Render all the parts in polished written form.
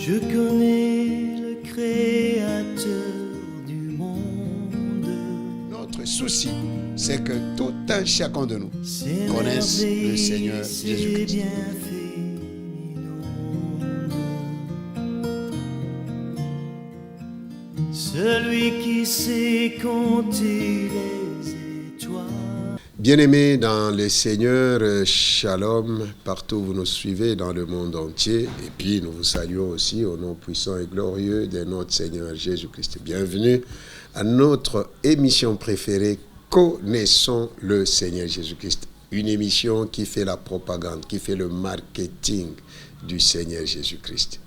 Je connais le Créateur du monde. Notre souci, c'est que tout un chacun de nous connaisse le Seigneur Jésus-Christ. Celui qui sait compter les étoiles. Bien-aimés dans le Seigneur, shalom, partout où vous nous suivez dans le monde entier. Et puis nous vous saluons aussi au nom puissant et glorieux de notre Seigneur Jésus-Christ. Bienvenue à notre émission préférée, Connaissons le Seigneur Jésus-Christ. Une émission qui fait la propagande, qui fait le marketing du Seigneur Jésus-Christ.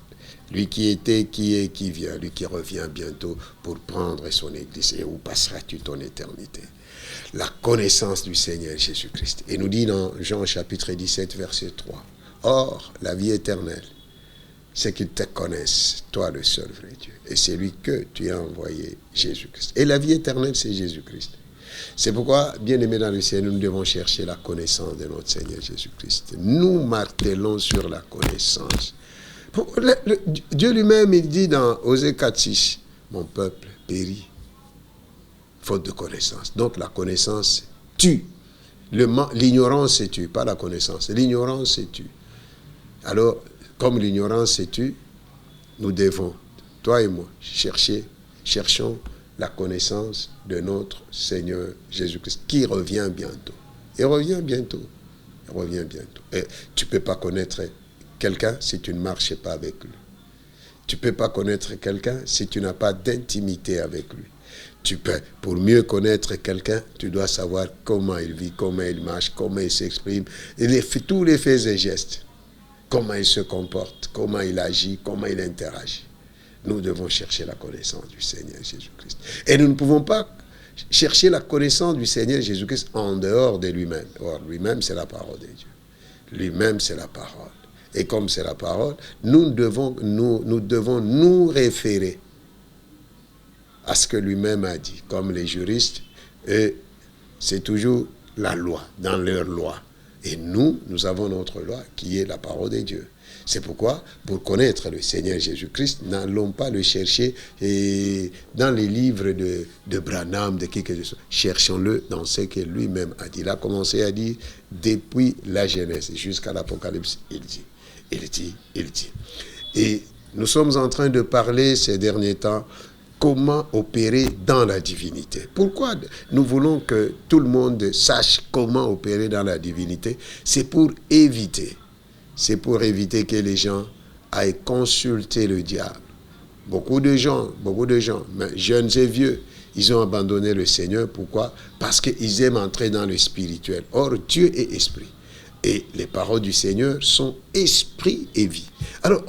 Lui qui était, qui est, qui vient, lui qui revient bientôt pour prendre son Église. Et où passeras-tu ton éternité? La connaissance du Seigneur Jésus-Christ. Et nous dit dans Jean chapitre 17, verset 3. Or, la vie éternelle, c'est qu'ils te connaissent, toi le seul vrai Dieu. Et c'est lui que tu as envoyé, Jésus-Christ. Et la vie éternelle, c'est Jésus-Christ. C'est pourquoi, bien-aimés dans le ciel, nous devons chercher la connaissance de notre Seigneur Jésus-Christ. Nous martelons sur la connaissance. Dieu lui-même, il dit dans Osée 4:6, mon peuple périt, faute de connaissance. Donc la connaissance tue. L'ignorance tue, pas la connaissance. L'ignorance tue. Alors, comme l'ignorance tue, nous devons, toi et moi, cherchons la connaissance de notre Seigneur Jésus-Christ, qui revient bientôt. Il revient bientôt. Il revient bientôt. Et tu ne peux pas connaître quelqu'un si tu ne marches pas avec lui. Tu ne peux pas connaître quelqu'un si tu n'as pas d'intimité avec lui. Tu peux, pour mieux connaître quelqu'un, tu dois savoir comment il vit, comment il marche, comment il s'exprime, tous les faits et gestes, comment il se comporte, comment il agit, comment il interagit. Nous devons chercher la connaissance du Seigneur Jésus-Christ. Et nous ne pouvons pas chercher la connaissance du Seigneur Jésus-Christ en dehors de lui-même. Or, lui-même, c'est la parole de Dieu. Lui-même, c'est la parole. Et comme c'est la parole, nous devons nous référer à ce que lui-même a dit. Comme les juristes, c'est toujours la loi, dans leur loi. Et nous avons notre loi qui est la parole de Dieu. C'est pourquoi, pour connaître le Seigneur Jésus-Christ, n'allons pas le chercher dans les livres de Branham, de qui que ce soit. Cherchons-le dans ce que lui-même a dit. Il a commencé à dire depuis la Genèse jusqu'à l'Apocalypse, il dit. Et nous sommes en train de parler ces derniers temps comment opérer dans la divinité. Pourquoi nous voulons que tout le monde sache comment opérer dans la divinité? C'est pour éviter que les gens aillent consulter le diable. Beaucoup de gens, jeunes et vieux, ils ont abandonné le Seigneur. Pourquoi? Parce qu'ils aiment entrer dans le spirituel. Or, Dieu est esprit. Et les paroles du Seigneur sont esprit et vie. Alors,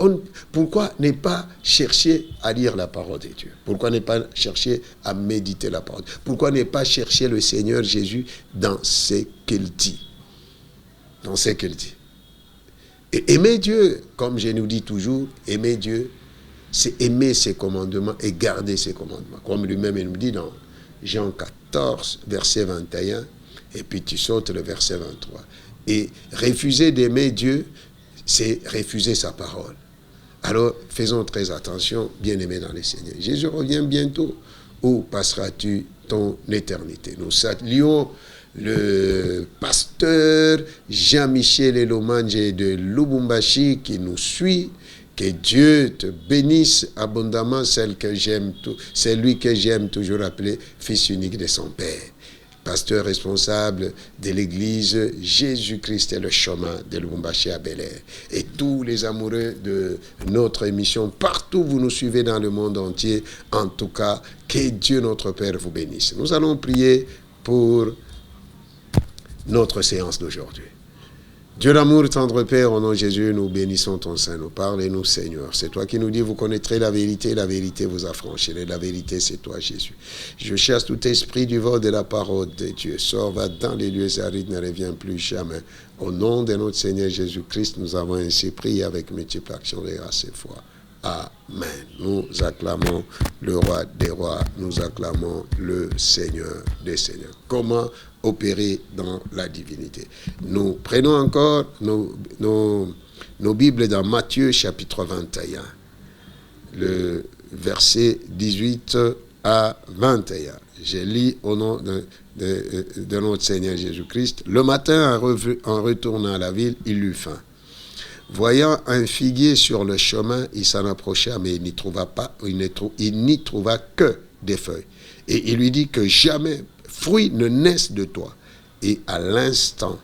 pourquoi ne pas chercher à lire la parole de Dieu? Pourquoi ne pas chercher à méditer la parole? Pourquoi ne pas chercher le Seigneur Jésus dans ce qu'il dit? Dans ce qu'il dit. Et aimer Dieu, comme je nous dis toujours, aimer Dieu, c'est aimer ses commandements et garder ses commandements. Comme lui-même il nous dit dans Jean 14, verset 21, et puis tu sautes le verset 23. Et refuser d'aimer Dieu, c'est refuser sa parole. Alors, faisons très attention, bien-aimés dans le Seigneur. Jésus revient bientôt. Où passeras-tu ton éternité? Nous saluons le pasteur Jean-Michel Elomange de Lubumbashi qui nous suit. Que Dieu te bénisse abondamment, c'est lui que j'aime toujours appeler fils unique de son Père. Pasteur responsable de l'église Jésus-Christ est le chemin de Lubumbashi à Bel-Air. Et tous les amoureux de notre émission, partout où vous nous suivez dans le monde entier, en tout cas, que Dieu notre Père vous bénisse. Nous allons prier pour notre séance d'aujourd'hui. Dieu d'amour, tendre Père, au nom de Jésus, nous bénissons ton Saint, nous parle-nous Seigneur. C'est toi qui nous dis, vous connaîtrez la vérité vous affranchirez. La vérité, c'est toi Jésus. Je chasse tout esprit du vol de la parole de Dieu. Sors, va dans les lieux arides, ne reviens plus jamais. Au nom de notre Seigneur Jésus-Christ, nous avons ainsi prié avec multiples actions de grâce et foi. Amen. Nous acclamons le roi des rois, nous acclamons le Seigneur des seigneurs. Comment opérer dans la divinité? Nous prenons encore nos Bibles dans Matthieu chapitre 21. le verset 18 à 21. Je lis au nom de notre Seigneur Jésus-Christ. Le matin, en retournant à la ville, il eut faim. Voyant un figuier sur le chemin, il s'en approcha, mais il n'y trouva que des feuilles. Et il lui dit que jamais fruit ne naisse de toi. Et à l'instant,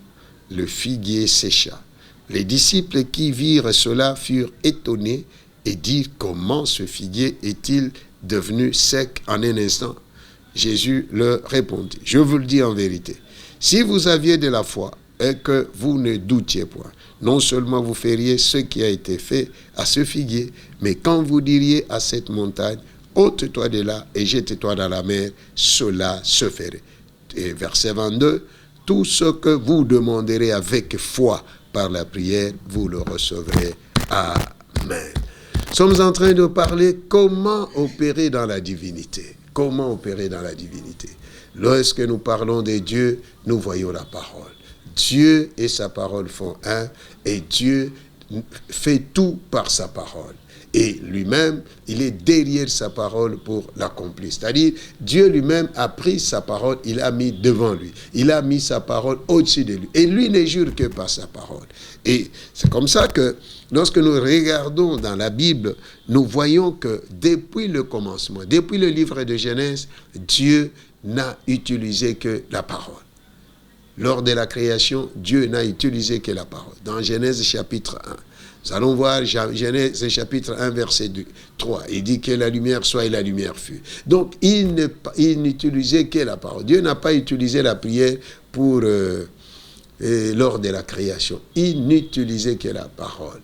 le figuier sécha. Les disciples qui virent cela furent étonnés et dirent comment ce figuier est-il devenu sec en un instant. Jésus leur répondit, je vous le dis en vérité, si vous aviez de la foi et que vous ne doutiez point, non seulement vous feriez ce qui a été fait à ce figuier, mais quand vous diriez à cette montagne, ôte-toi de là et jette-toi dans la mer, cela se ferait. Et verset 22, tout ce que vous demanderez avec foi par la prière, vous le recevrez. Amen. Nous sommes en train de parler comment opérer dans la divinité. Comment opérer dans la divinité? Lorsque nous parlons de Dieu, nous voyons la parole. Dieu et sa parole font un, et Dieu fait tout par sa parole. Et lui-même, il est derrière sa parole pour l'accomplir. C'est-à-dire, Dieu lui-même a pris sa parole, il l'a mis devant lui. Il a mis sa parole au-dessus de lui. Et lui ne jure que par sa parole. Et c'est comme ça que, lorsque nous regardons dans la Bible, nous voyons que depuis le commencement, depuis le livre de Genèse, Dieu n'a utilisé que la parole. Lors de la création, Dieu n'a utilisé que la parole. Dans Genèse chapitre 1, nous allons voir Genèse chapitre 1, verset 3. Il dit que la lumière soit et la lumière fut. Donc, il n'utilisait que la parole. Dieu n'a pas utilisé la prière pour lors de la création. Il n'utilisait que la parole.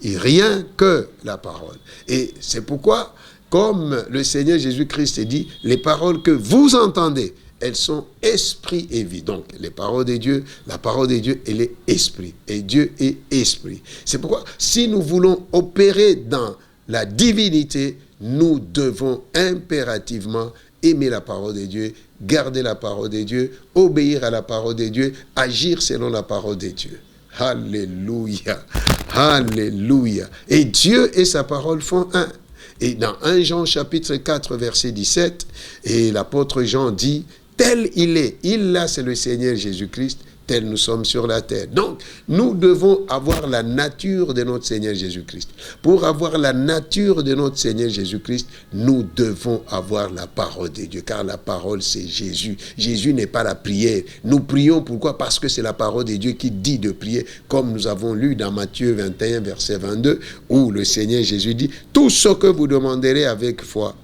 Et rien que la parole. Et c'est pourquoi, comme le Seigneur Jésus-Christ dit, les paroles que vous entendez, elles sont esprit et vie. Donc, les paroles de Dieu, la parole de Dieu, elle est esprit. Et Dieu est esprit. C'est pourquoi, si nous voulons opérer dans la divinité, nous devons impérativement aimer la parole de Dieu, garder la parole de Dieu, obéir à la parole de Dieu, agir selon la parole de Dieu. Alléluia. Alléluia. Et Dieu et sa parole font un. Et dans 1 Jean chapitre 4, verset 17, et l'apôtre Jean dit, tel il est, il là c'est le Seigneur Jésus-Christ, tel nous sommes sur la terre. Donc, nous devons avoir la nature de notre Seigneur Jésus-Christ. Pour avoir la nature de notre Seigneur Jésus-Christ, nous devons avoir la parole de Dieu, car la parole c'est Jésus. Jésus n'est pas la prière. Nous prions pourquoi? Parce que c'est la parole de Dieu qui dit de prier, comme nous avons lu dans Matthieu 21, verset 22, où le Seigneur Jésus dit, tout ce que vous demanderez avec foi,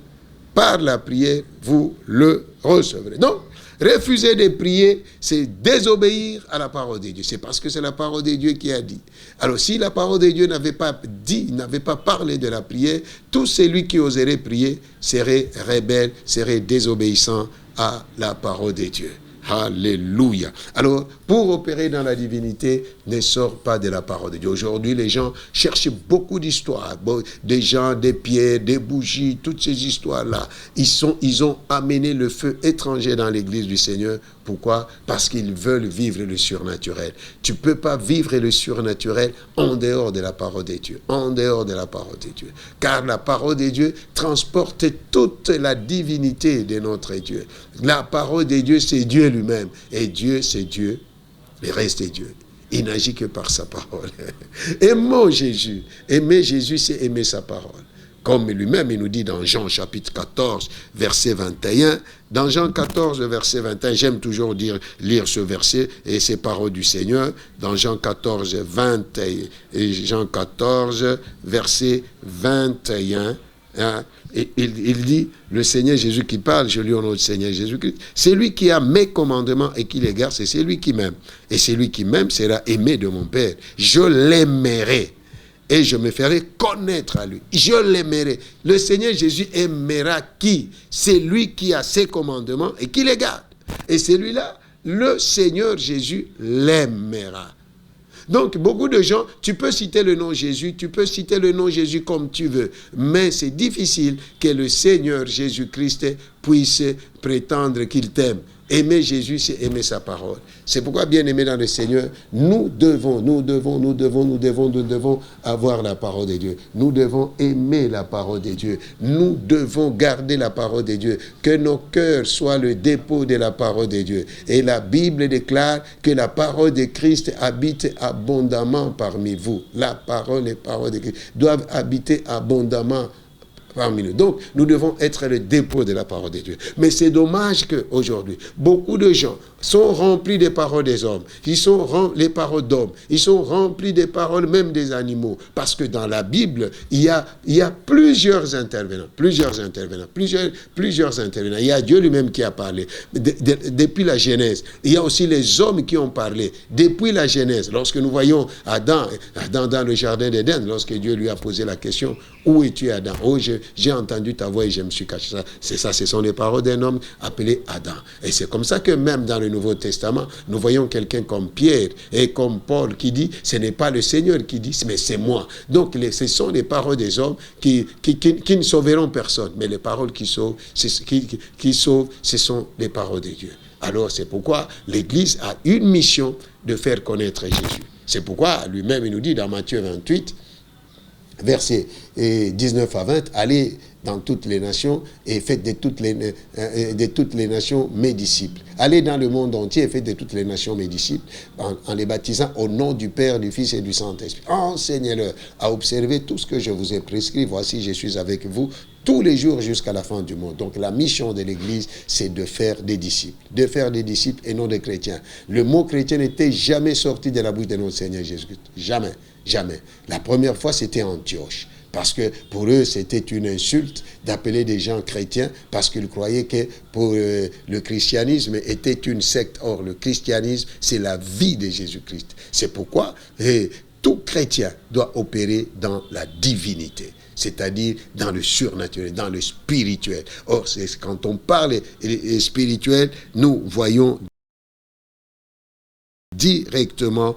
par la prière, vous le recevrez. Donc, refuser de prier, c'est désobéir à la parole de Dieu. C'est parce que c'est la parole de Dieu qui a dit. Alors, si la parole de Dieu n'avait pas dit, n'avait pas parlé de la prière, tout celui qui oserait prier serait rebelle, serait désobéissant à la parole de Dieu. Alléluia. Alors, pour opérer dans la divinité, ne sort pas de la parole de Dieu. Aujourd'hui, les gens cherchent beaucoup d'histoires. Des gens, des pierres, des bougies, toutes ces histoires-là. Ils ont amené le feu étranger dans l'église du Seigneur. Pourquoi? Parce qu'ils veulent vivre le surnaturel. Tu ne peux pas vivre le surnaturel en dehors de la parole de Dieu. En dehors de la parole de Dieu. Car la parole de Dieu transporte toute la divinité de notre Dieu. La parole de Dieu, c'est Dieu lui-même. Et Dieu, c'est Dieu. Le reste est Dieu. Il n'agit que par sa parole. Aimons Jésus. Aimer Jésus, c'est aimer sa parole. Comme lui-même, il nous dit dans Jean chapitre 14, verset 21. Dans Jean 14, verset 21, j'aime toujours lire ce verset et ces paroles du Seigneur. Dans Jean 14, Jean 14, verset 21, hein, et il dit, le Seigneur Jésus qui parle, je lis au nom du Seigneur Jésus-Christ, c'est lui qui a mes commandements et qui les garde, c'est lui qui m'aime. Et celui qui m'aime sera aimé de mon Père. Je l'aimerai. Et je me ferai connaître à lui. Je l'aimerai. Le Seigneur Jésus aimera qui? C'est lui qui a ses commandements et qui les garde. Et celui-là, le Seigneur Jésus l'aimera. Donc, beaucoup de gens, tu peux citer le nom Jésus, tu peux citer le nom Jésus comme tu veux, mais c'est difficile que le Seigneur Jésus-Christ puisse prétendre qu'il t'aime. Aimer Jésus, c'est aimer sa parole. C'est pourquoi, bien aimé dans le Seigneur, nous devons avoir la parole de Dieu. Nous devons aimer la parole de Dieu. Nous devons garder la parole de Dieu. Que nos cœurs soient le dépôt de la parole de Dieu. Et la Bible déclare que la parole de Christ habite abondamment parmi vous. La parole, les paroles de Christ doivent habiter abondamment parmi nous. Donc, nous devons être le dépôt de la parole de Dieu. Mais c'est dommage qu'aujourd'hui, beaucoup de gens sont remplis des paroles des hommes. Ils sont les paroles d'hommes. Ils sont remplis des paroles même des animaux. Parce que dans la Bible, il y a plusieurs intervenants. Plusieurs intervenants. Il y a Dieu lui-même qui a parlé. Depuis la Genèse. Il y a aussi les hommes qui ont parlé. Depuis la Genèse. Lorsque nous voyons Adam dans le jardin d'Éden, lorsque Dieu lui a posé la question, où es-tu Adam? Oh, j'ai entendu ta voix et je me suis caché. Ce sont les paroles d'un homme appelé Adam. Et c'est comme ça que même dans le Nouveau Testament, nous voyons quelqu'un comme Pierre et comme Paul qui dit, ce n'est pas le Seigneur qui dit, mais c'est moi. Donc ce sont les paroles des hommes qui ne sauveront personne. Mais les paroles qui sauvent, ce sont les paroles de Dieu. Alors c'est pourquoi l'Église a une mission de faire connaître Jésus. C'est pourquoi lui-même il nous dit dans Matthieu 28, versets 19 à 20, allez dans toutes les nations et faites de toutes les nations mes disciples. Allez dans le monde entier et faites de toutes les nations mes disciples en les baptisant au nom du Père, du Fils et du Saint-Esprit. Enseignez-leur à observer tout ce que je vous ai prescrit. Voici, je suis avec vous tous les jours jusqu'à la fin du monde. Donc la mission de l'Église, c'est de faire des disciples. De faire des disciples et non des chrétiens. Le mot chrétien n'était jamais sorti de la bouche de notre Seigneur Jésus-Christ. Jamais. Jamais. La première fois, c'était Antioche. Parce que pour eux, c'était une insulte d'appeler des gens chrétiens parce qu'ils croyaient que pour le christianisme était une secte. Or, le christianisme, c'est la vie de Jésus-Christ. C'est pourquoi tout chrétien doit opérer dans la divinité, c'est-à-dire dans le surnaturel, dans le spirituel. Or, quand on parle spirituel, nous voyons directement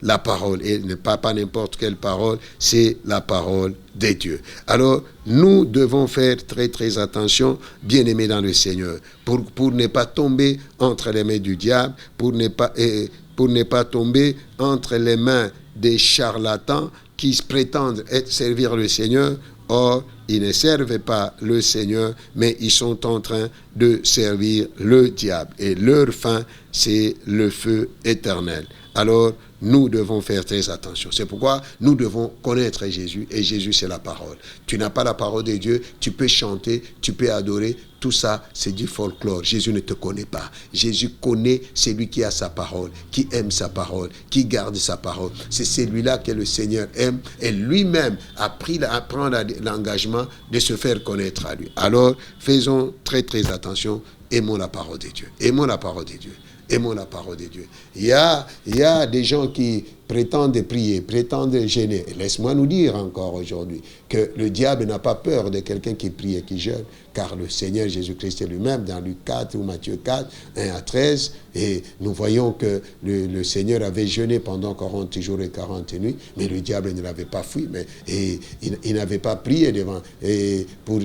la parole, et pas n'importe quelle parole, c'est la parole de Dieu. Alors, nous devons faire très très attention, bien-aimés dans le Seigneur, pour ne pas tomber entre les mains du diable, pour ne pas tomber entre les mains des charlatans qui prétendent servir le Seigneur. Or, ils ne servent pas le Seigneur, mais ils sont en train de servir le diable. Et leur fin, c'est le feu éternel. Alors, nous devons faire très attention. C'est pourquoi nous devons connaître Jésus. Et Jésus, c'est la parole. Tu n'as pas la parole de Dieu, tu peux chanter, tu peux adorer. Tout ça, c'est du folklore. Jésus ne te connaît pas. Jésus connaît celui qui a sa parole, qui aime sa parole, qui garde sa parole. C'est celui-là que le Seigneur aime. Et lui-même a prend l'engagement de se faire connaître à lui. Alors, faisons très très attention. Aimons la parole de Dieu. Aimons la parole de Dieu. Aimons la parole de Dieu. Il y a des gens qui prétendent prier, prétendent gêner. Laisse-moi nous dire encore aujourd'hui que le diable n'a pas peur de quelqu'un qui prie et qui jeûne, car le Seigneur Jésus-Christ lui-même, dans Luc 4 ou Matthieu 4, 1 à 13, et nous voyons que le Seigneur avait jeûné pendant 40 jours et 40 nuits, mais le diable ne l'avait pas fui, et il n'avait pas prié devant, et pour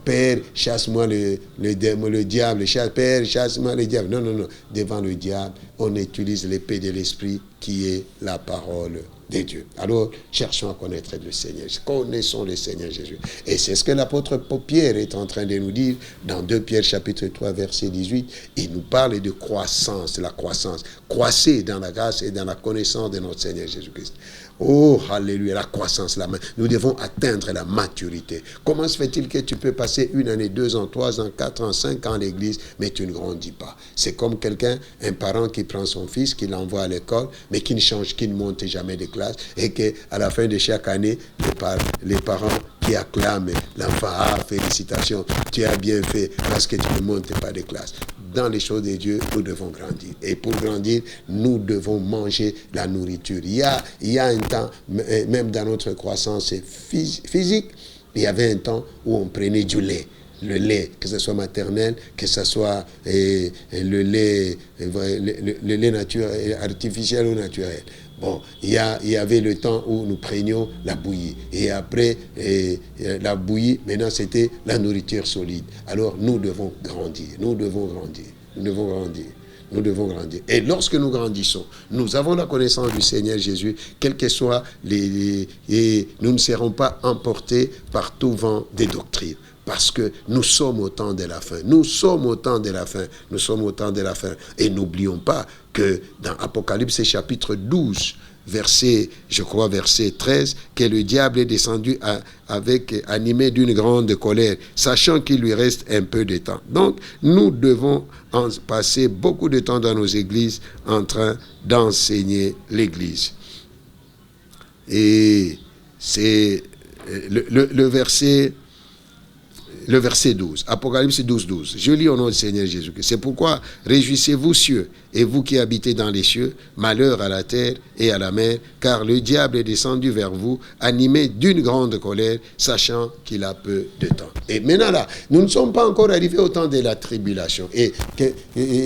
Père, chasse-moi le diable, Père, chasse-moi le diable. Non, devant le diable, on utilise l'épée de l'esprit qui est la parole de Dieu. Alors, cherchons à connaître le Seigneur. Connaissons le Seigneur Jésus. Et c'est ce que l'apôtre Pierre est en train de nous dire dans 2 Pierre chapitre 3 verset 18. Il nous parle de croissance, la croissance. Croissez dans la grâce et dans la connaissance de notre Seigneur Jésus-Christ. Oh, alléluia, la croissance, nous devons atteindre la maturité. Comment se fait-il que tu peux passer 1 année, 2 ans, 3 ans, 4 ans, 5 ans à l'église, mais tu ne grandis pas? C'est comme un parent qui prend son fils, qui l'envoie à l'école, mais qui ne change, qui ne monte jamais de classe, et qu'à la fin de chaque année, les parents qui acclament l'enfant, félicitations, tu as bien fait parce que tu ne montes pas de classe. Dans les choses de Dieu, nous devons grandir. Et pour grandir, nous devons manger la nourriture. Il y a un temps, même dans notre croissance physique, il y avait un temps où on prenait du lait. Le lait, que ce soit maternel, que ce soit le lait naturel, artificiel ou naturel. Bon, il y avait le temps où nous prenions la bouillie. Et après la bouillie, maintenant c'était la nourriture solide. Alors nous devons grandir, nous devons grandir, nous devons grandir. Nous devons grandir. Et lorsque nous grandissons, nous avons la connaissance du Seigneur Jésus, quels que soient et nous ne serons pas emportés par tout vent des doctrines. Parce que nous sommes au temps de la fin. Nous sommes au temps de la fin. Nous sommes au temps de la fin. Et n'oublions pas que dans Apocalypse chapitre 12, verset 13, que le diable est descendu animé d'une grande colère, sachant qu'il lui reste un peu de temps. Donc, nous devons passer beaucoup de temps dans nos églises en train d'enseigner l'Église. Et c'est le verset 12, Apocalypse 12, 12. Je lis au nom du Seigneur Jésus-Christ. C'est pourquoi réjouissez-vous cieux, et vous qui habitez dans les cieux, malheur à la terre et à la mer, car le diable est descendu vers vous, animé d'une grande colère, sachant qu'il a peu de temps. Et maintenant là, nous ne sommes pas encore arrivés au temps de la tribulation. Et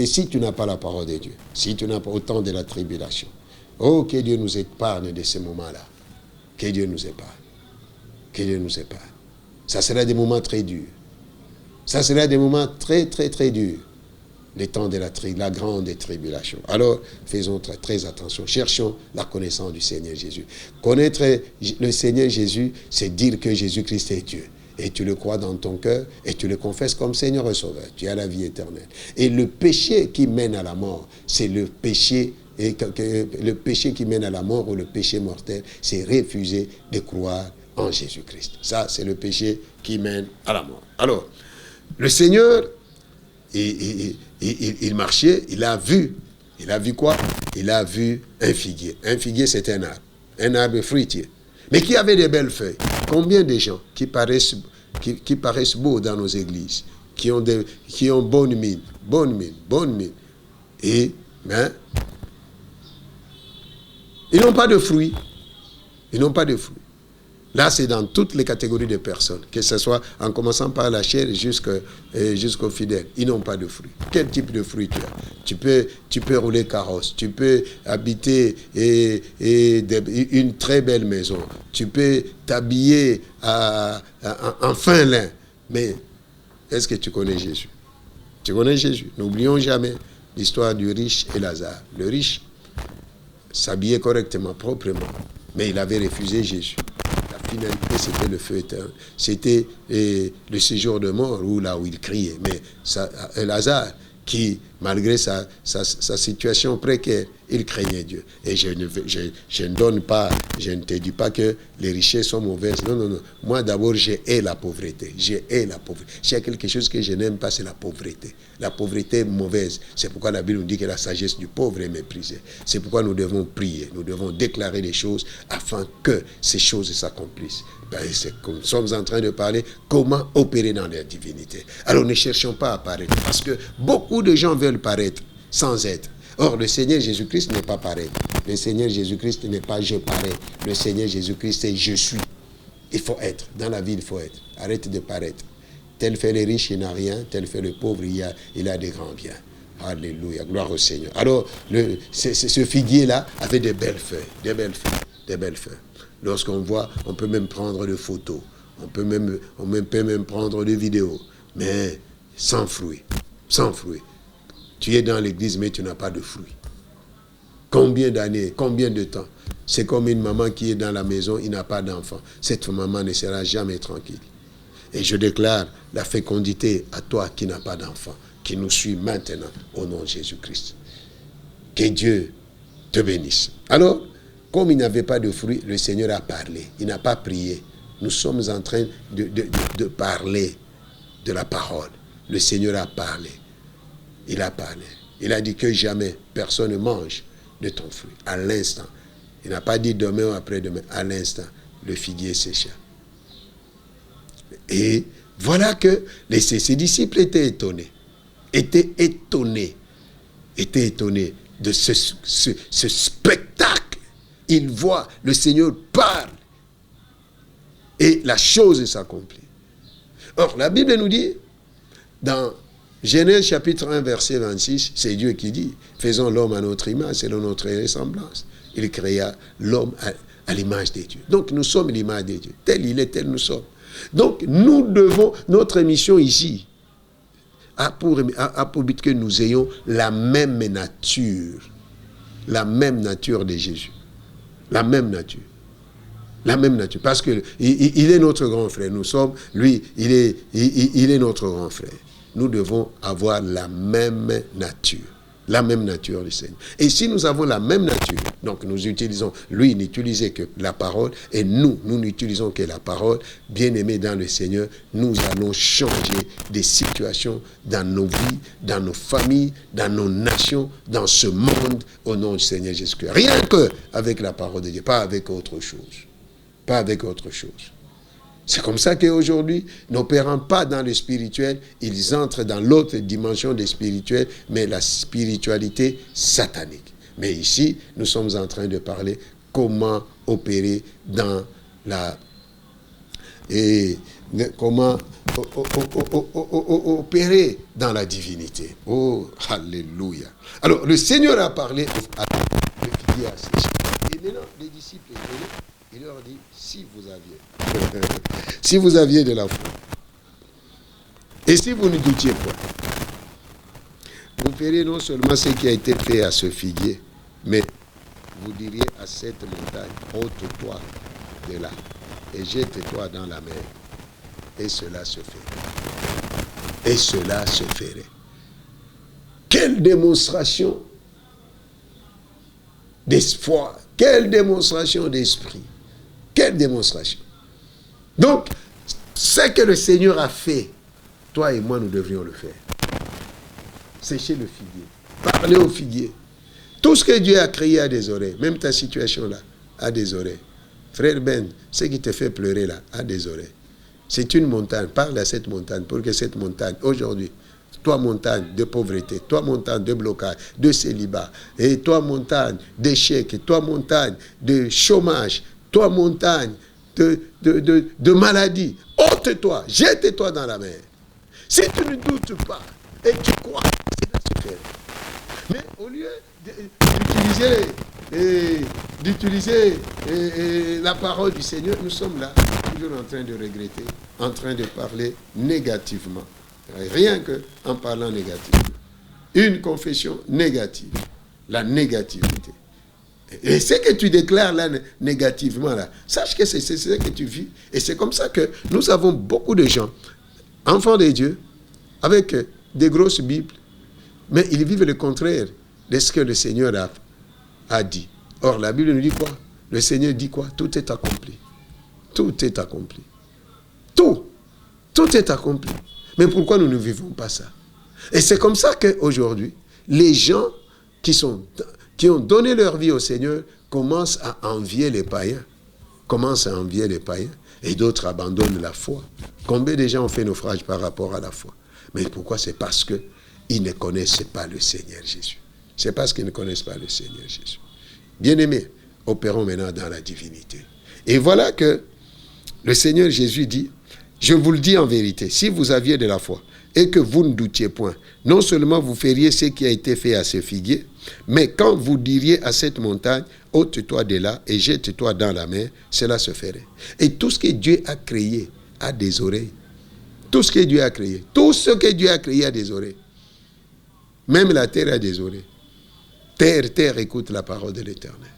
si tu n'as pas la parole de Dieu, si tu n'as pas au temps de la tribulation, oh, que Dieu nous épargne de ces moments-là. Que Dieu nous épargne. Que Dieu nous épargne. Ça sera des moments très durs. Ça sera des moments très, très, très durs. Les temps de la grande tribulation. Alors, faisons très, très attention. Cherchons la connaissance du Seigneur Jésus. Connaître le Seigneur Jésus, c'est dire que Jésus-Christ est Dieu. Et tu le crois dans ton cœur et tu le confesses comme Seigneur et Sauveur. Tu as la vie éternelle. Et le péché qui mène à la mort, c'est le péché. Et le péché qui mène à la mort ou le péché mortel, c'est refuser de croire en Jésus-Christ. Ça, c'est le péché qui mène à la mort. Alors, le Seigneur, il marchait, il a vu. Il a vu quoi? Il a vu un figuier. Un figuier, c'est un arbre fruitier. Mais qui avait des belles feuilles. Combien de gens qui paraissent beaux dans nos églises, qui ont bonne mine. Et, ils n'ont pas de fruits. Ils n'ont pas de fruits. Là, c'est dans toutes les catégories de personnes, que ce soit en commençant par la chair jusqu'aux fidèles. Ils n'ont pas de fruits. Quel type de fruits tu as? Tu peux rouler carrosse, tu peux habiter une très belle maison, tu peux t'habiller en fin lin. Mais est-ce que tu connais Jésus? Tu connais Jésus? N'oublions jamais l'histoire du riche et Lazare. Le riche s'habillait correctement, proprement, mais il avait refusé Jésus. La finalité, c'était le feu éternel. C'était le séjour de mort, là où il criait. Mais Lazare, qui, malgré sa situation précaire, il craignait Dieu. Et je ne te dis pas que les richesses sont mauvaises. Non. Moi, d'abord, j'ai la pauvreté. S'il y a quelque chose que je n'aime pas, c'est la pauvreté. La pauvreté est mauvaise. C'est pourquoi la Bible nous dit que la sagesse du pauvre est méprisée. C'est pourquoi nous devons prier. Nous devons déclarer les choses afin que ces choses s'accomplissent. C'est comme nous sommes en train de parler comment opérer dans la divinité. Alors ne cherchons pas à paraître, parce que beaucoup de gens veulent paraître sans être. Or, le Seigneur Jésus-Christ n'est pas paraître. Le Seigneur Jésus-Christ n'est pas je parais. Le Seigneur Jésus-Christ, c'est je suis. Il faut être. Dans la vie, il faut être. Arrête de paraître. Tel fait le riche, il n'a rien. Tel fait le pauvre, il a des grands biens. Alléluia. Gloire au Seigneur. Alors, ce figuier-là avait des belles feuilles. Des belles feuilles. Lorsqu'on voit, on peut même prendre des photos. On peut même prendre des vidéos. Mais sans fruits. Sans fruits. Tu es dans l'église, mais tu n'as pas de fruits. Combien d'années, combien de temps? C'est comme une maman qui est dans la maison, il n'a pas d'enfant. Cette maman ne sera jamais tranquille. Et je déclare la fécondité à toi qui n'as pas d'enfant, qui nous suit maintenant au nom de Jésus-Christ. Que Dieu te bénisse. Alors, comme il n'avait pas de fruits, le Seigneur a parlé. Il n'a pas prié. Nous sommes en train de parler de la parole. Le Seigneur a parlé. Il a parlé. Il a dit que jamais personne ne mange de ton fruit. À l'instant. Il n'a pas dit demain ou après-demain. À l'instant, le figuier sécha. Et voilà que ses disciples étaient étonnés. Étaient étonnés de ce spectacle. Ils voient, le Seigneur parle. Et la chose s'accomplit. Or, la Bible nous dit, dans Genèse chapitre 1, verset 26, c'est Dieu qui dit, faisons l'homme à notre image, selon notre ressemblance. Il créa l'homme à l'image de Dieu. Donc nous sommes l'image de Dieu. Tel il est, tel nous sommes. Donc nous devons, notre mission ici, a pour but que nous ayons la même nature de Jésus. La même nature. La même nature. Parce qu'il est notre grand frère. Nous sommes, lui, il est notre grand frère. Nous devons avoir la même nature. La même nature du Seigneur. Et si nous avons la même nature, donc nous utilisons, lui n'utilisait que la parole, et nous n'utilisons que la parole, bien-aimés dans le Seigneur, nous allons changer des situations dans nos vies, dans nos familles, dans nos nations, dans ce monde, au nom du Seigneur Jésus-Christ. Rien que avec la parole de Dieu, pas avec autre chose. Pas avec autre chose. C'est comme ça qu'aujourd'hui, n'opérant pas dans le spirituel, ils entrent dans l'autre dimension des spirituels, mais la spiritualité satanique. Mais ici, nous sommes en train de parler comment opérer dans la... Et comment opérer dans la divinité. Oh, alléluia. Alors, le Seigneur a parlé à ses disciples. Et maintenant, les disciples, il leur dit, si vous aviez de la foi, et si vous ne doutiez pas, vous feriez non seulement ce qui a été fait à ce figuier, mais vous diriez à cette montagne, ôte-toi de là, et jette-toi dans la mer, et cela se ferait. Et cela se ferait. Quelle démonstration d'espoir, quelle démonstration d'esprit. Quelle démonstration. Donc, ce que le Seigneur a fait, toi et moi, nous devrions le faire. Sécher le figuier. Parler au figuier. Tout ce que Dieu a créé a des oreilles. Même ta situation là a des oreilles. Frère Ben, ce qui te fait pleurer là a des oreilles. C'est une montagne. Parle à cette montagne pour que cette montagne, aujourd'hui, toi montagne de pauvreté, toi montagne de blocage, de célibat, et toi montagne d'échec, et toi montagne de chômage, toi montagne de maladie, ôte-toi, jette-toi dans la mer. Si tu ne doutes pas et tu crois, cela se fait. Mais au lieu d'utiliser la parole du Seigneur, nous sommes là, toujours en train de regretter, en train de parler négativement. Rien qu'en parlant négativement. Une confession négative. La négativité. Et ce que tu déclares là négativement, là, sache que c'est ce que tu vis. Et c'est comme ça que nous avons beaucoup de gens, enfants de Dieu, avec des grosses Bibles, mais ils vivent le contraire de ce que le Seigneur a dit. Or, la Bible nous dit quoi? Le Seigneur dit quoi? Tout est accompli. Tout est accompli. Tout est accompli. Mais pourquoi nous ne vivons pas ça? Et c'est comme ça qu'aujourd'hui, les gens qui ont donné leur vie au Seigneur commencent à envier les païens. Et d'autres abandonnent la foi. Combien de gens ont fait naufrage par rapport à la foi? Mais pourquoi? C'est parce qu'ils ne connaissent pas le Seigneur Jésus. C'est parce qu'ils ne connaissent pas le Seigneur Jésus. Bien-aimés, opérons maintenant dans la divinité. Et voilà que le Seigneur Jésus dit, je vous le dis en vérité, si vous aviez de la foi et que vous ne doutiez point, non seulement vous feriez ce qui a été fait à ce figuier, mais quand vous diriez à cette montagne, ôte-toi de là et jette-toi dans la mer, cela se ferait. Et tout ce que Dieu a créé a des oreilles. Tout ce que Dieu a créé a des oreilles. Même la terre a des oreilles. Terre, écoute la parole de l'Éternel.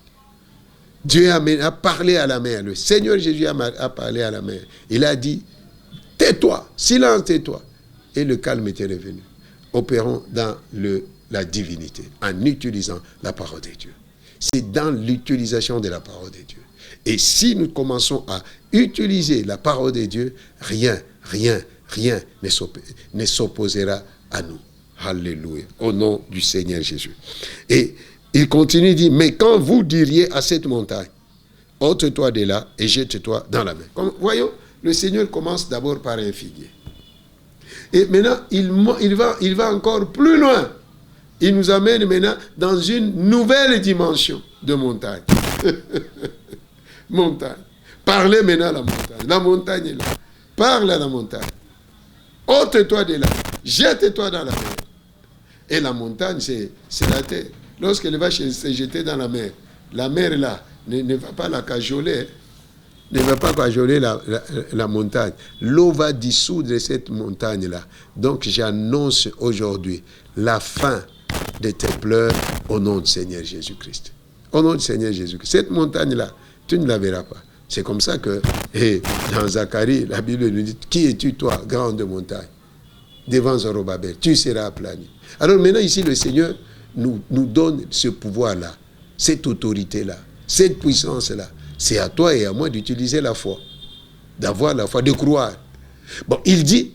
Dieu a parlé à la mer. Le Seigneur Jésus a parlé à la mer. Il a dit, tais-toi, silence, tais-toi. Et le calme était revenu. Opérons dans la divinité, en utilisant la parole de Dieu. C'est dans l'utilisation de la parole de Dieu. Et si nous commençons à utiliser la parole de Dieu, rien ne s'opposera à nous. Alléluia. Au nom du Seigneur Jésus. Et il continue, il dit, mais quand vous diriez à cette montagne, ôte-toi de là et jette-toi dans la mer. Voyons, le Seigneur commence d'abord par un figuier. Et maintenant, il va encore plus loin. Il nous amène maintenant dans une nouvelle dimension de montagne. Montagne. Parlez maintenant à la montagne. La montagne est là. Parle à la montagne. Ôte-toi de là. jette-toi dans la mer. Et la montagne, c'est la terre. Lorsqu'elle va se jeter dans la mer là, ne va pas la cajoler. Ne va pas cajoler la montagne. L'eau va dissoudre cette montagne-là. Donc j'annonce aujourd'hui la fin de tes pleurs au nom du Seigneur Jésus-Christ. Au nom du Seigneur Jésus-Christ. Cette montagne-là, tu ne la verras pas. C'est comme ça que, dans Zacharie, la Bible nous dit, qui es-tu toi, grande montagne? Devant Zorobabel, tu seras aplani. Alors maintenant ici, le Seigneur nous donne ce pouvoir-là, cette autorité-là, cette puissance-là. C'est à toi et à moi d'utiliser la foi, d'avoir la foi, de croire. Bon, il dit,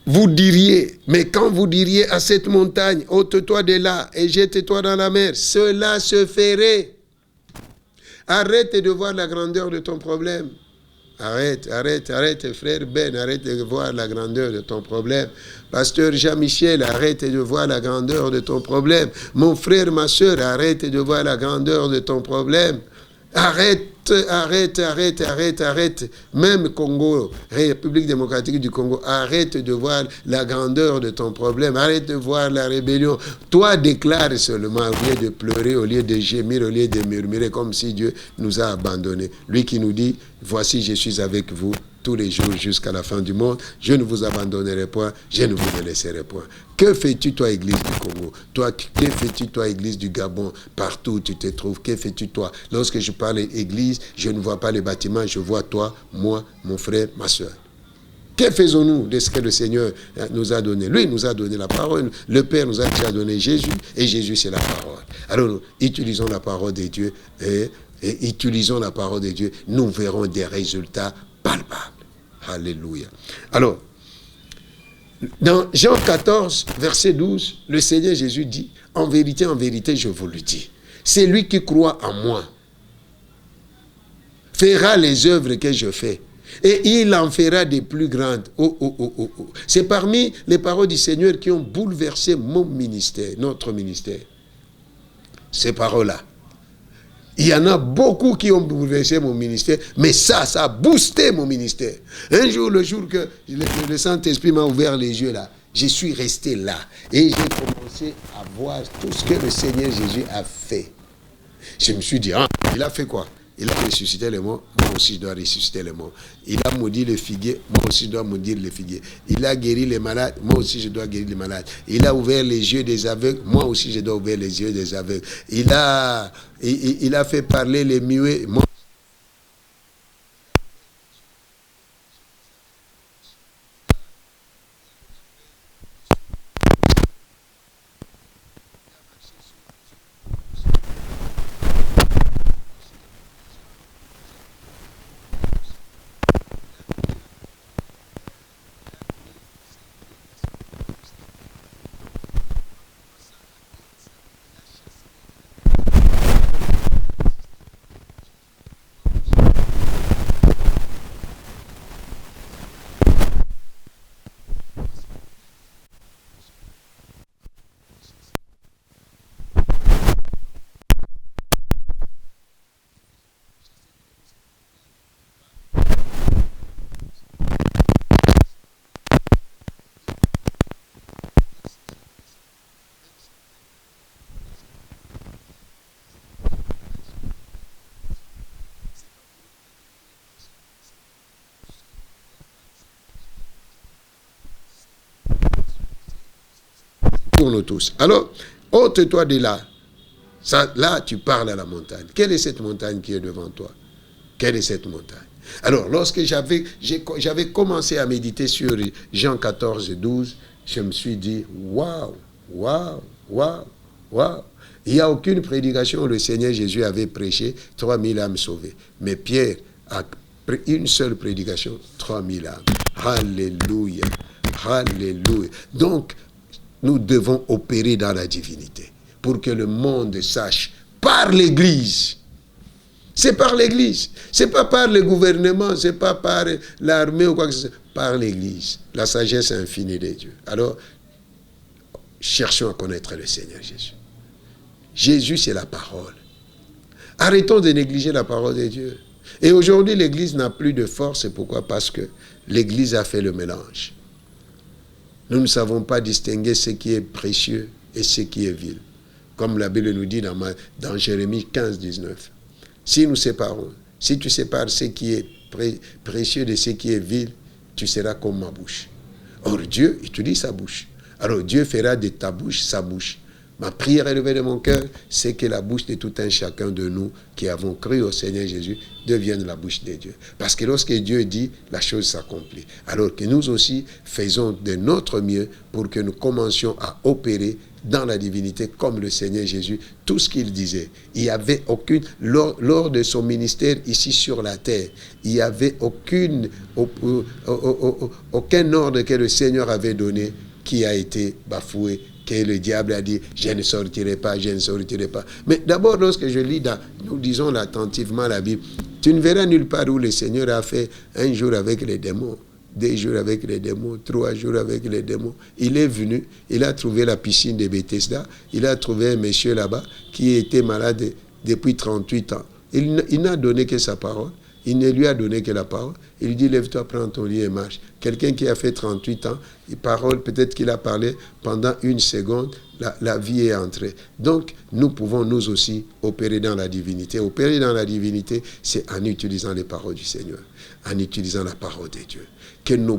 vous diriez, mais quand vous diriez à cette montagne, ôte-toi de là et jette-toi dans la mer, cela se ferait. Arrête de voir la grandeur de ton problème. Arrête, frère Ben, arrête de voir la grandeur de ton problème. Pasteur Jean-Michel, arrête de voir la grandeur de ton problème. Mon frère, ma soeur, arrête de voir la grandeur de ton problème. Arrête. Même Congo, République démocratique du Congo, arrête de voir la grandeur de ton problème. Arrête de voir la rébellion. Toi, déclare seulement, au lieu de pleurer, au lieu de gémir, au lieu de murmurer, comme si Dieu nous a abandonnés. Lui qui nous dit, voici, je suis avec vous tous les jours jusqu'à la fin du monde. Je ne vous abandonnerai point, je ne vous laisserai point. Que fais-tu, toi, Église du Congo? Que fais-tu, toi, Église du Gabon? Partout où tu te trouves, que fais-tu, toi? Lorsque je parle Église, je ne vois pas les bâtiments, je vois toi, moi, mon frère, ma soeur. Que faisons-nous de ce que le Seigneur nous a donné? Lui nous a donné la parole. Le Père nous a déjà donné Jésus, et Jésus, c'est la parole. Alors, nous utilisons la parole de Dieu, et utilisons la parole de Dieu, nous verrons des résultats palpables. Alléluia. Alors, dans Jean 14, verset 12, le Seigneur Jésus dit, en vérité, je vous le dis, celui qui croit en moi fera les œuvres que je fais, et il en fera des plus grandes. C'est parmi les paroles du Seigneur qui ont bouleversé mon ministère, notre ministère. Ces paroles-là. Il y en a beaucoup qui ont bouleversé mon ministère, mais ça a boosté mon ministère. Un jour, le jour que le Saint-Esprit m'a ouvert les yeux là, je suis resté là et j'ai commencé à voir tout ce que le Seigneur Jésus a fait. Je me suis dit, il a fait quoi? Il a ressuscité les morts, moi aussi je dois ressusciter les morts. Il a maudit le figuier, moi aussi je dois maudire le figuier. Il a guéri les malades, moi aussi je dois guérir les malades. Il a ouvert les yeux des aveugles, moi aussi je dois ouvrir les yeux des aveugles. Il a fait parler les muets, moi. Pour nous tous. Alors, ôte-toi de là. Ça, là, tu parles à la montagne. Quelle est cette montagne qui est devant toi? Quelle est cette montagne? Alors, lorsque j'avais commencé à méditer sur Jean 14, 12, je me suis dit, waouh. Il n'y a aucune prédication où le Seigneur Jésus avait prêché 3000 âmes sauvées. Mais Pierre a pris une seule prédication, 3000 âmes. Alléluia. Alléluia. Donc, nous devons opérer dans la divinité pour que le monde sache par l'Église. C'est par l'Église. C'est pas par le gouvernement, c'est pas par l'armée ou quoi que ce soit. Par l'Église. La sagesse infinie de Dieu. Alors, cherchons à connaître le Seigneur Jésus. Jésus, c'est la parole. Arrêtons de négliger la parole de Dieu. Et aujourd'hui, l'Église n'a plus de force. Et pourquoi? Parce que l'Église a fait le mélange. Nous ne savons pas distinguer ce qui est précieux et ce qui est vil. Comme la Bible nous dit dans Jérémie 15, 19. Si nous séparons, si tu sépares ce qui est précieux de ce qui est vil, tu seras comme ma bouche. Or, Dieu utilise sa bouche. Alors, Dieu fera de ta bouche sa bouche. Ma prière élevée de mon cœur, c'est que la bouche de tout un chacun de nous qui avons cru au Seigneur Jésus devienne la bouche de Dieu. Parce que lorsque Dieu dit, la chose s'accomplit. Alors que nous aussi faisons de notre mieux pour que nous commencions à opérer dans la divinité comme le Seigneur Jésus, tout ce qu'il disait. Il n'y avait aucune, lors de son ministère ici sur la terre, il n'y avait aucun ordre que le Seigneur avait donné qui a été bafoué, que le diable a dit, je ne sortirai pas, je ne sortirai pas. Mais d'abord, lorsque je lis, nous disons attentivement la Bible, tu ne verras nulle part où le Seigneur a fait un jour avec les démons, 2 jours avec les démons, 3 jours avec les démons. Il est venu, il a trouvé la piscine de Bethesda, il a trouvé un monsieur là-bas qui était malade depuis 38 ans. Il n'a donné que sa parole. Il ne lui a donné que la parole. Il dit, lève-toi, prends ton lit et marche. Quelqu'un qui a fait 38 ans, parole, peut-être qu'il a parlé pendant 1 seconde, la vie est entrée. Donc, nous pouvons nous aussi opérer dans la divinité. Opérer dans la divinité, c'est en utilisant les paroles du Seigneur, en utilisant la parole de Dieu. Que de nos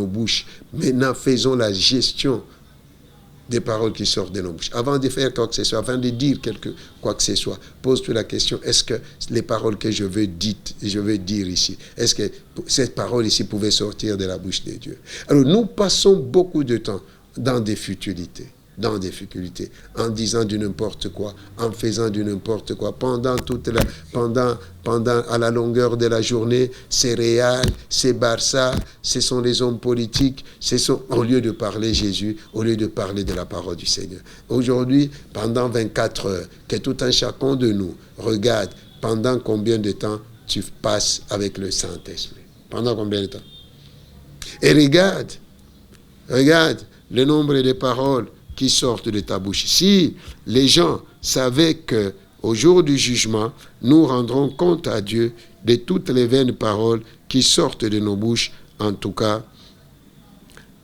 bouches, maintenant faisons la gestion des paroles qui sortent de nos bouches. Avant de faire quoi que ce soit, avant de dire quoi que ce soit, pose-toi la question, est-ce que les paroles que je veux dire ici, est-ce que cette parole ici pouvait sortir de la bouche de Dieu? Alors nous passons beaucoup de temps dans des futilités, en disant du n'importe quoi, en faisant du n'importe quoi, pendant à la longueur de la journée, c'est Real, c'est Barça, ce sont les hommes politiques, au lieu de parler Jésus, au lieu de parler de la parole du Seigneur. Aujourd'hui, pendant 24 heures, que tout un chacun de nous regarde pendant combien de temps tu passes avec le Saint-Esprit. Pendant combien de temps? Et regarde le nombre de paroles qui sortent de ta bouche. Si les gens savaient que au jour du jugement, nous rendrons compte à Dieu de toutes les vaines paroles qui sortent de nos bouches, en tout cas,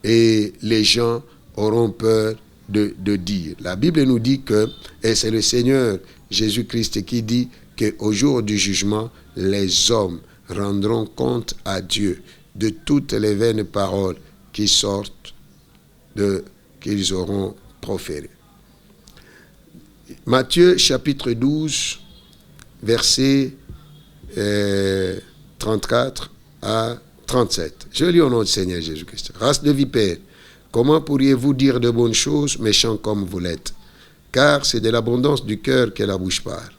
et les gens auront peur de dire. La Bible nous dit que, et c'est le Seigneur Jésus-Christ qui dit qu'au jour du jugement, les hommes rendront compte à Dieu de toutes les vaines paroles qui sortent qu'ils auront proférées. Matthieu chapitre 12, versets 34 à 37. Je lis au nom du Seigneur Jésus-Christ. Race de vipères, comment pourriez-vous dire de bonnes choses, méchants comme vous l'êtes? Car c'est de l'abondance du cœur que la bouche parle.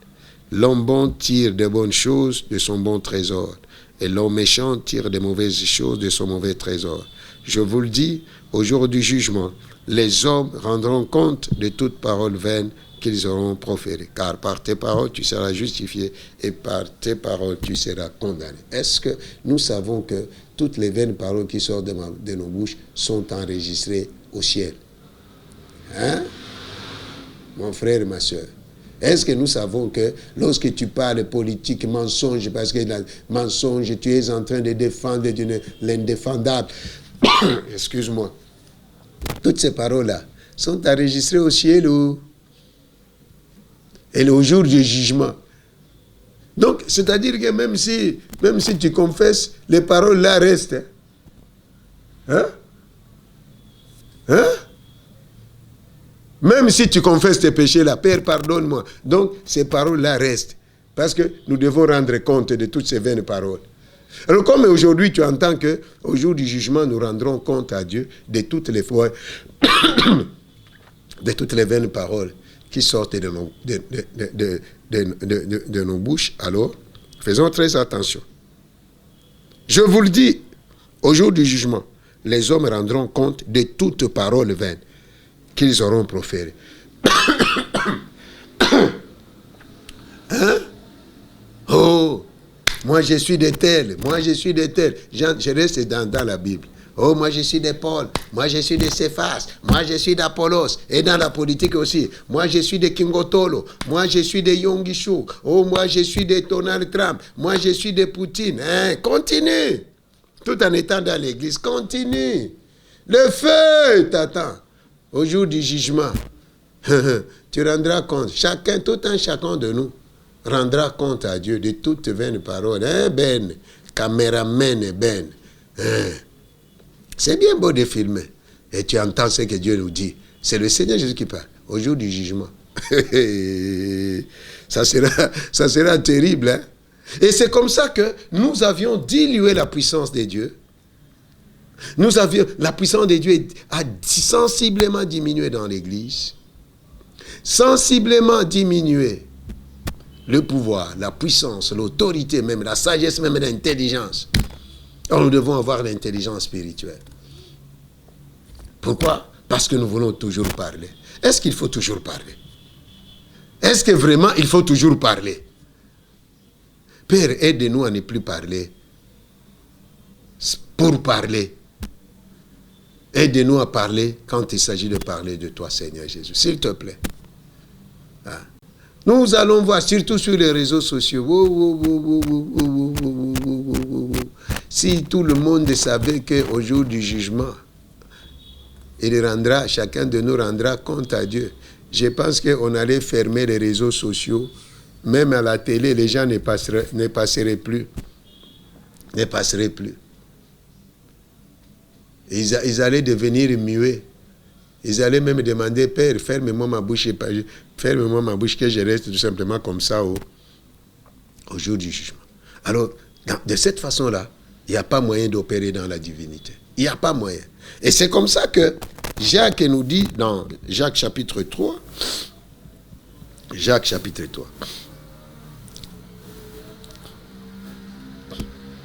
L'homme bon tire de bonnes choses de son bon trésor, et l'homme méchant tire de mauvaises choses de son mauvais trésor. Je vous le dis, au jour du jugement, les hommes rendront compte de toute parole vaine qu'ils auront proférée. Car par tes paroles, tu seras justifié et par tes paroles, tu seras condamné. Est-ce que nous savons que toutes les vaines paroles qui sortent de nos bouches sont enregistrées au ciel? Hein? Mon frère et ma soeur. Est-ce que nous savons que lorsque tu parles politique, mensonge, parce que mensonge, tu es en train de défendre l'indéfendable. Excuse-moi. Toutes ces paroles-là sont enregistrées au ciel et au jour du jugement. Donc, c'est-à-dire que même si tu confesses, les paroles-là restent. Hein? Même si tu confesses tes péchés, la Père, pardonne-moi. Donc, ces paroles-là restent. Parce que nous devons rendre compte de toutes ces vaines paroles. Alors, comme aujourd'hui, tu entends qu'au jour du jugement, nous rendrons compte à Dieu de toutes les fois, de toutes les vaines paroles qui sortent de nos bouches, alors, faisons très attention. Je vous le dis, au jour du jugement, les hommes rendront compte de toutes paroles vaines qu'ils auront proférées. Hein? Oh! Moi, je suis de tel. Je reste dans la Bible. Oh, moi je suis de Paul, moi je suis de Céphas, moi je suis d'Apollos, et dans la politique aussi. Moi je suis de Kingotolo, moi je suis de Yongishu, oh, moi je suis de Donald Trump, moi je suis de Poutine. Hein? Continue, tout en étant dans l'église, continue. Le feu t'attend au jour du jugement. Tu rendras compte, tout un chacun de nous rendra compte à Dieu de toutes vaines paroles. Hein, Ben, caméraman Ben. Hein? C'est bien beau de filmer. Et tu entends ce que Dieu nous dit. C'est le Seigneur Jésus qui parle. Au jour du jugement. Ça sera terrible. Hein? Et c'est comme ça que nous avions dilué la puissance de Dieu. La puissance de Dieu a sensiblement diminué dans l'Église. Sensiblement diminué. Le pouvoir, la puissance, l'autorité même, la sagesse même, l'intelligence. Alors nous devons avoir l'intelligence spirituelle. Pourquoi? Parce que nous voulons toujours parler. Est-ce qu'il faut toujours parler? Est-ce que vraiment il faut toujours parler? Père, aide-nous à ne plus parler pour parler. Aide-nous à parler quand il s'agit de parler de toi, Seigneur Jésus. S'il te plaît. Ah. Nous allons voir, surtout sur les réseaux sociaux, si tout le monde savait qu'au jour du jugement, chacun de nous rendra compte à Dieu. Je pense qu'on allait fermer les réseaux sociaux, même à la télé, les gens ne passeraient plus. Ils allaient devenir muets. Ils allaient même demander, Père, ferme-moi ma bouche que je reste tout simplement comme ça au jour du jugement. Alors, de cette façon-là, il n'y a pas moyen d'opérer dans la divinité. Il n'y a pas moyen. Et c'est comme ça que Jacques nous dit dans Jacques chapitre 3,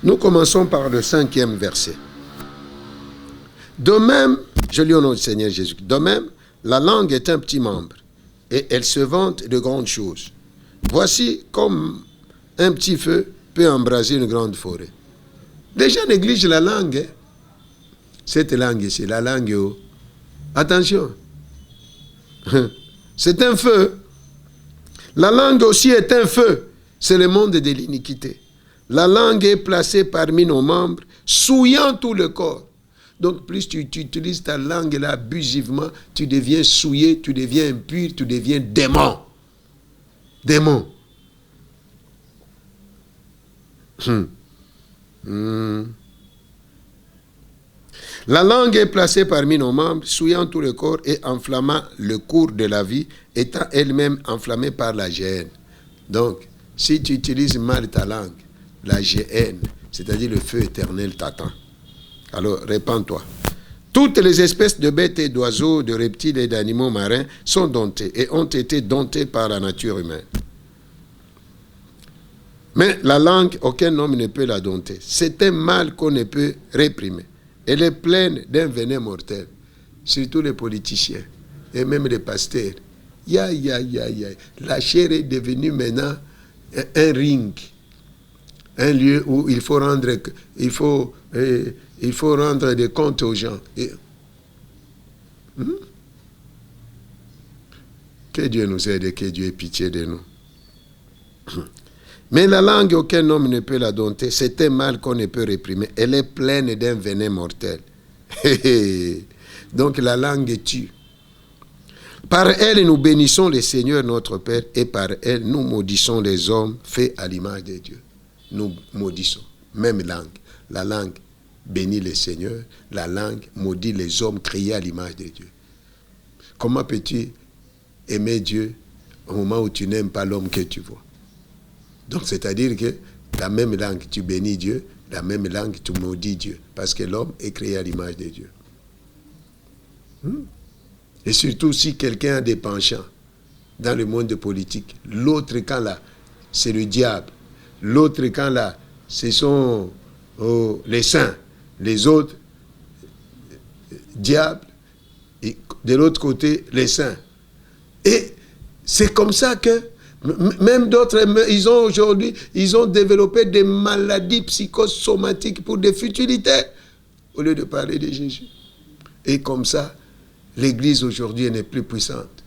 nous commençons par le 5e verset. De même, je lis au nom du Seigneur Jésus, de même, la langue est un petit membre, et elle se vante de grandes choses. Voici comme un petit feu peut embraser une grande forêt. Les gens négligent la langue. Hein? Cette langue ici, la langue haut. Attention. C'est un feu. La langue aussi est un feu. C'est le monde de l'iniquité. La langue est placée parmi nos membres, souillant tout le corps. Donc, plus tu utilises ta langue là abusivement, tu deviens souillé, tu deviens impur, tu deviens démon. Démon. La langue est placée parmi nos membres, souillant tout le corps et enflammant le cours de la vie, étant elle-même enflammée par la géhenne. Donc, si tu utilises mal ta langue, la géhenne, c'est-à-dire le feu éternel t'attend. Alors, répands-toi. Toutes les espèces de bêtes et d'oiseaux, de reptiles et d'animaux marins sont domptées et ont été domptées par la nature humaine. Mais la langue, aucun homme ne peut la dompter. C'est un mal qu'on ne peut réprimer. Elle est pleine d'un venin mortel. Surtout les politiciens et même les pasteurs. La chair est devenue maintenant un ring. Un lieu où il faut rendre des comptes aux gens. Que Dieu nous aide et que Dieu ait pitié de nous. Mais la langue, aucun homme ne peut la dompter. C'est un mal qu'on ne peut réprimer. Elle est pleine d'un venin mortel. Donc la langue tue. Par elle, nous bénissons le Seigneur notre Père, et par elle, nous maudissons les hommes faits à l'image de Dieu. Nous maudissons. Même langue. La langue bénit le Seigneur. La langue maudit les hommes créés à l'image de Dieu. Comment peux-tu aimer Dieu au moment où tu n'aimes pas l'homme que tu vois? Donc, c'est-à-dire que la même langue, tu bénis Dieu, la même langue, tu maudis Dieu. Parce que l'homme est créé à l'image de Dieu. Et surtout, si quelqu'un a des penchants dans le monde politique, l'autre camp là, c'est le diable. L'autre camp là, ce sont les saints. Les autres, diables. Et de l'autre côté, les saints. Et c'est comme ça que même d'autres, ils ont développé des maladies psychosomatiques pour des futilités. au lieu de parler de Jésus. Et comme ça, l'Église aujourd'hui n'est plus puissante.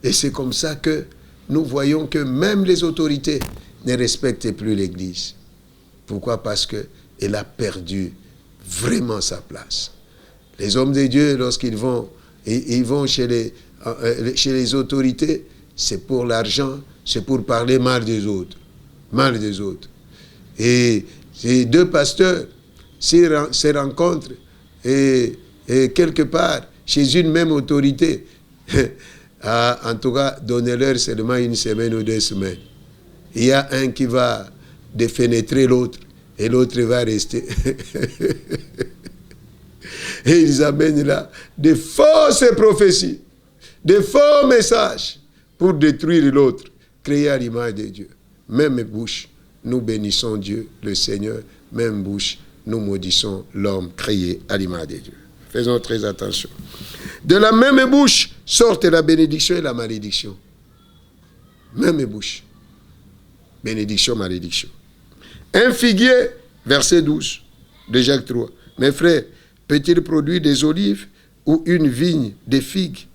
Et c'est comme ça que nous voyons que même les autorités ne respectent plus l'Église. Pourquoi? Parce qu'elle a perdu vraiment sa place. Les hommes de Dieu, lorsqu'ils vont, ils vont chez les autorités, c'est pour l'argent, c'est pour parler mal des autres. Mal des autres. Et ces deux pasteurs se rencontrent et quelque part, chez une même autorité, en tout cas, donnez-leur seulement une semaine ou 2 semaines. Il y a un qui va défénétrer l'autre et l'autre va rester. Et ils amènent là des fausses prophéties, des faux messages pour détruire l'autre, créer à l'image de Dieu. Même bouche, nous bénissons Dieu, le Seigneur. Même bouche, nous maudissons l'homme créé à l'image de Dieu. Faisons très attention. De la même bouche sortent la bénédiction et la malédiction. Même bouche. Bénédiction, malédiction. Un figuier, verset 12 de Jacques 3. Mes frères, peut-il produire des olives ou une vigne des figues?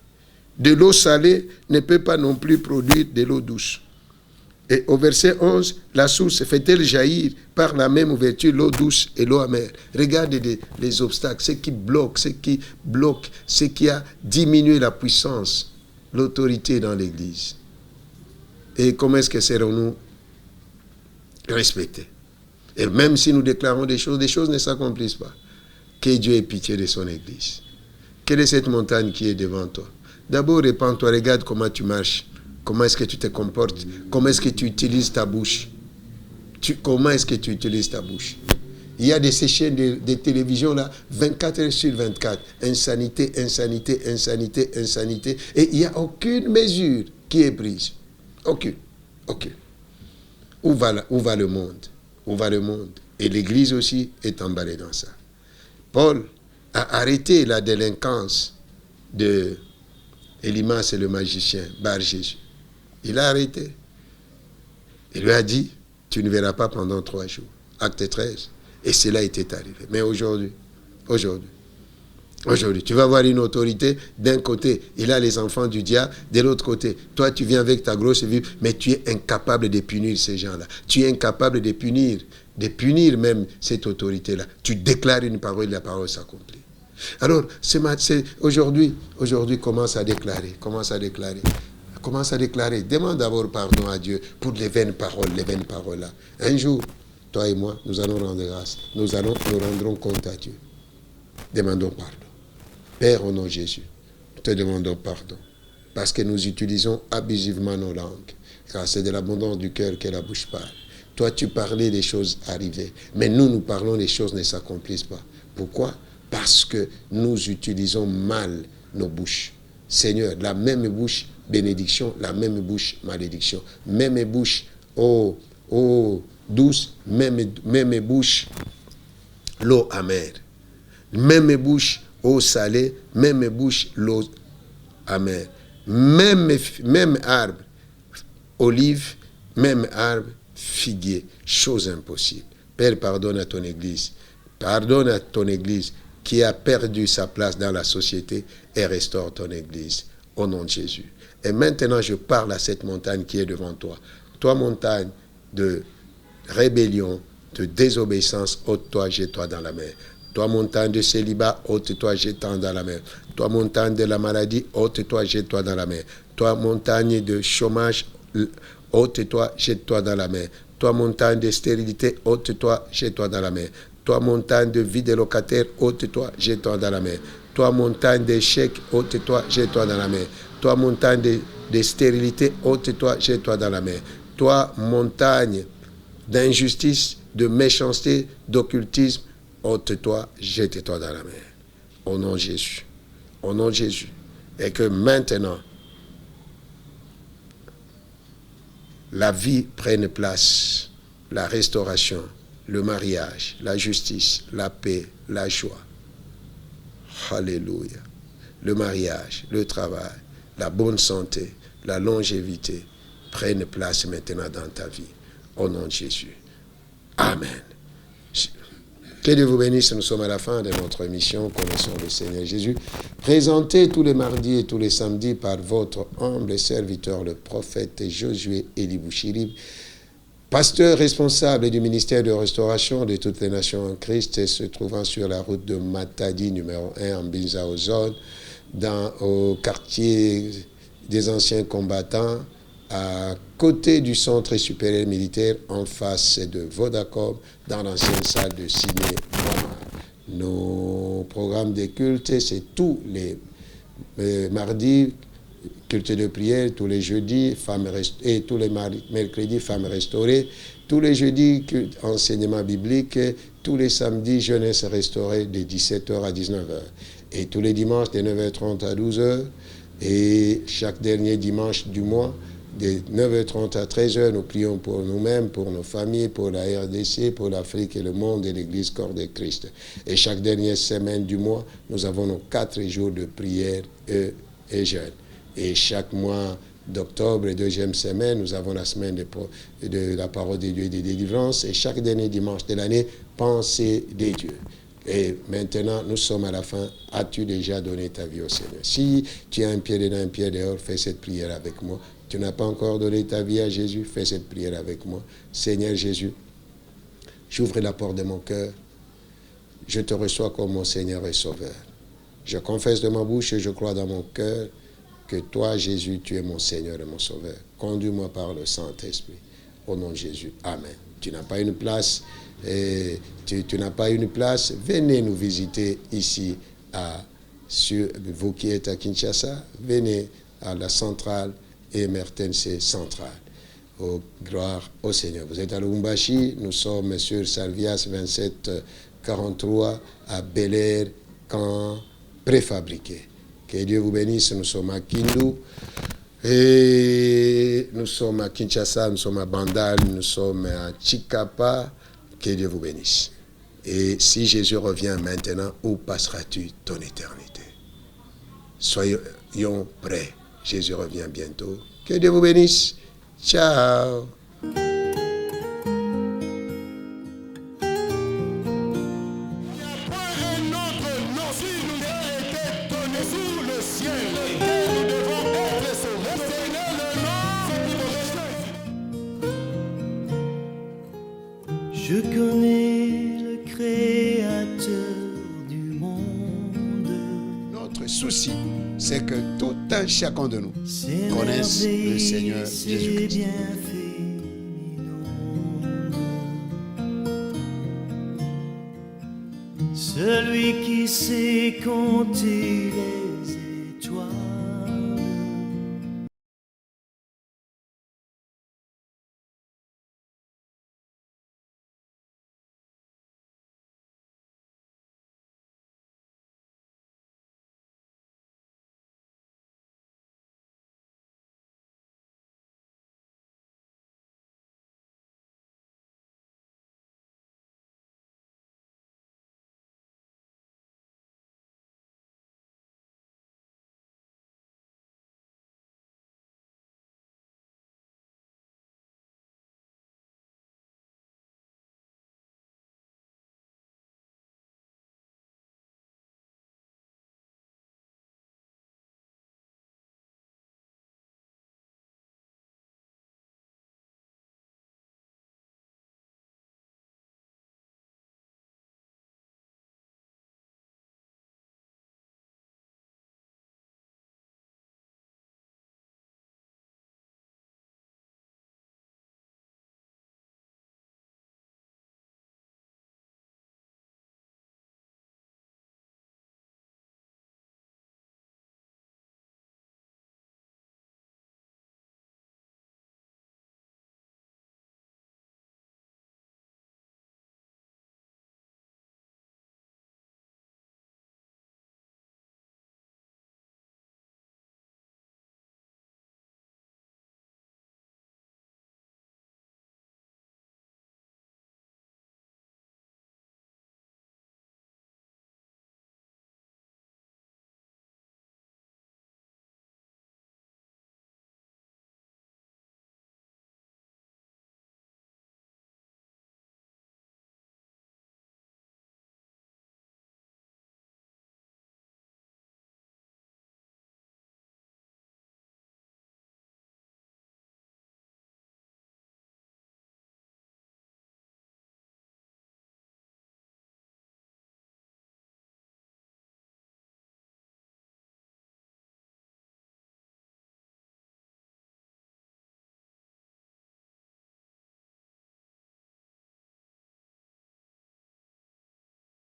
De l'eau salée ne peut pas non plus produire de l'eau douce. Et au verset 11, la source fait-elle jaillir par la même ouverture l'eau douce et l'eau amère? Regardez les obstacles, ce qui bloque, ce qui a diminué la puissance, l'autorité dans l'Église. Et comment est-ce que serons-nous respectés? Et même si nous déclarons des choses ne s'accomplissent pas. Que Dieu ait pitié de son Église. Quelle est cette montagne qui est devant toi? D'abord, répands-toi, regarde comment tu marches. Comment est-ce que tu te comportes? Comment est-ce que tu utilises ta bouche? Comment est-ce que tu utilises ta bouche? Il y a ces chaînes de télévision là, 24 heures sur 24. Insanité, insanité, insanité, insanité. Et il n'y a aucune mesure qui est prise. Aucune. Aucune. Où va le monde? Où va le monde? Et l'Église aussi est emballée dans ça. Paul a arrêté la délinquance de Élimas et le magicien, Bar Jésus. Il a arrêté. Il lui a dit, tu ne verras pas pendant 3 jours. Acte 13. Et cela était arrivé. Mais aujourd'hui, tu vas voir une autorité, d'un côté, il a les enfants du diable, de l'autre côté, toi tu viens avec ta grosse vie, mais tu es incapable de punir ces gens-là. Tu es incapable de punir même cette autorité-là. Tu déclares une parole, la parole s'accomplit. Alors, aujourd'hui, commence à déclarer. Demande d'abord pardon à Dieu pour les vaines paroles là. Un jour, toi et moi, nous allons rendre grâce. Nous rendrons compte à Dieu. Demandons pardon. Père, au nom de Jésus, nous te demandons pardon. Parce que nous utilisons abusivement nos langues. Car c'est de l'abondance du cœur que la bouche parle. Toi, tu parlais des choses arrivées. Mais nous parlons des choses ne s'accomplissent pas. Pourquoi? Parce que nous utilisons mal nos bouches. Seigneur, la même bouche, bénédiction, la même bouche, malédiction. Même bouche, douce, même bouche, l'eau amère. Même bouche, eau salée, même bouche, l'eau amère. Même arbre, olive, même arbre, figuier. Chose impossible. Père, pardonne à ton Église. Pardonne à ton Église qui a perdu sa place dans la société et restaure ton Église. Au nom de Jésus. Et maintenant, je parle à cette montagne qui est devant toi. Toi, montagne de rébellion, de désobéissance, ôte-toi, jette-toi dans la mer. Toi, montagne de célibat, ôte-toi, jette-toi dans la mer. Toi, montagne de la maladie, ôte-toi, jette-toi dans la mer. Toi, montagne de chômage, ôte-toi, jette-toi dans la mer. Toi, montagne de stérilité, ôte-toi, jette-toi dans la mer. Toi, montagne de vie de locataire, ôte-toi, jette-toi dans la mer. Toi, montagne d'échec, ôte-toi, jette-toi dans la mer. Toi, montagne de stérilité, ôte-toi, jette-toi dans la mer. Toi, montagne d'injustice, de méchanceté, d'occultisme, ôte-toi, jette-toi dans la mer. Au nom de Jésus. Au nom de Jésus. Et que maintenant, la vie prenne place, la restauration, le mariage, la justice, la paix, la joie. Alléluia. Le mariage, le travail, la bonne santé, la longévité prennent place maintenant dans ta vie. Au nom de Jésus. Amen. Que Dieu vous bénisse, nous sommes à la fin de notre émission Connaissons le Seigneur Jésus, présentée tous les mardis et tous les samedis par votre humble serviteur, le prophète Josué Elibouchirib, pasteur responsable du ministère de restauration de toutes les nations en Christ, se trouvant sur la route de Matadi numéro 1 en Binzaozone, au quartier des anciens combattants, à côté du centre supérieur militaire, en face de Vodacom, dans l'ancienne salle de ciné. Nos programmes de culte, c'est tous les mardis, culte de prière, tous les jeudis, et tous les mercredis, femmes restaurées, tous les jeudis, enseignement biblique, tous les samedis, jeunesse restaurée de 17h à 19h. Et tous les dimanches, de 9h30 à 12h, et chaque dernier dimanche du mois, de 9h30 à 13h, nous prions pour nous-mêmes, pour nos familles, pour la RDC, pour l'Afrique et le monde et l'Église corps de Christ. Et chaque dernière semaine du mois, nous avons nos 4 jours de prière et jeûne. Et chaque mois d'octobre et deuxième semaine, nous avons la semaine de la parole de Dieu et des délivrances. Et chaque dernier dimanche de l'année, pensée des dieux. Et maintenant, nous sommes à la fin. As-tu déjà donné ta vie au Seigneur? Si tu as un pied dedans, un pied dehors, fais cette prière avec moi. Tu n'as pas encore donné ta vie à Jésus, fais cette prière avec moi. Seigneur Jésus, j'ouvre la porte de mon cœur. Je te reçois comme mon Seigneur et Sauveur. Je confesse de ma bouche et je crois dans mon cœur que toi, Jésus, tu es mon Seigneur et mon Sauveur. Conduis-moi par le Saint-Esprit. Au nom de Jésus. Amen. Tu n'as pas une place. Tu n'as pas une place. Venez nous visiter ici, vous qui êtes à Kinshasa. Venez à la centrale et Mertense centrale. Oh, gloire au Seigneur. Vous êtes à Lubumbashi, nous sommes sur Salvias 2743 à Bel Air, camp préfabriqué. Que Dieu vous bénisse. Nous sommes à Kindu, et nous sommes à Kinshasa, nous sommes à Bandal, nous sommes à Chikapa. Que Dieu vous bénisse. Et si Jésus revient maintenant, où passeras-tu ton éternité? Soyons prêts. Jésus revient bientôt. Que Dieu vous bénisse. Ciao. Je connais le Créateur du monde. Notre souci, c'est que tout un chacun de nous connaisse le Seigneur Jésus-Christ. Celui qui sait compter les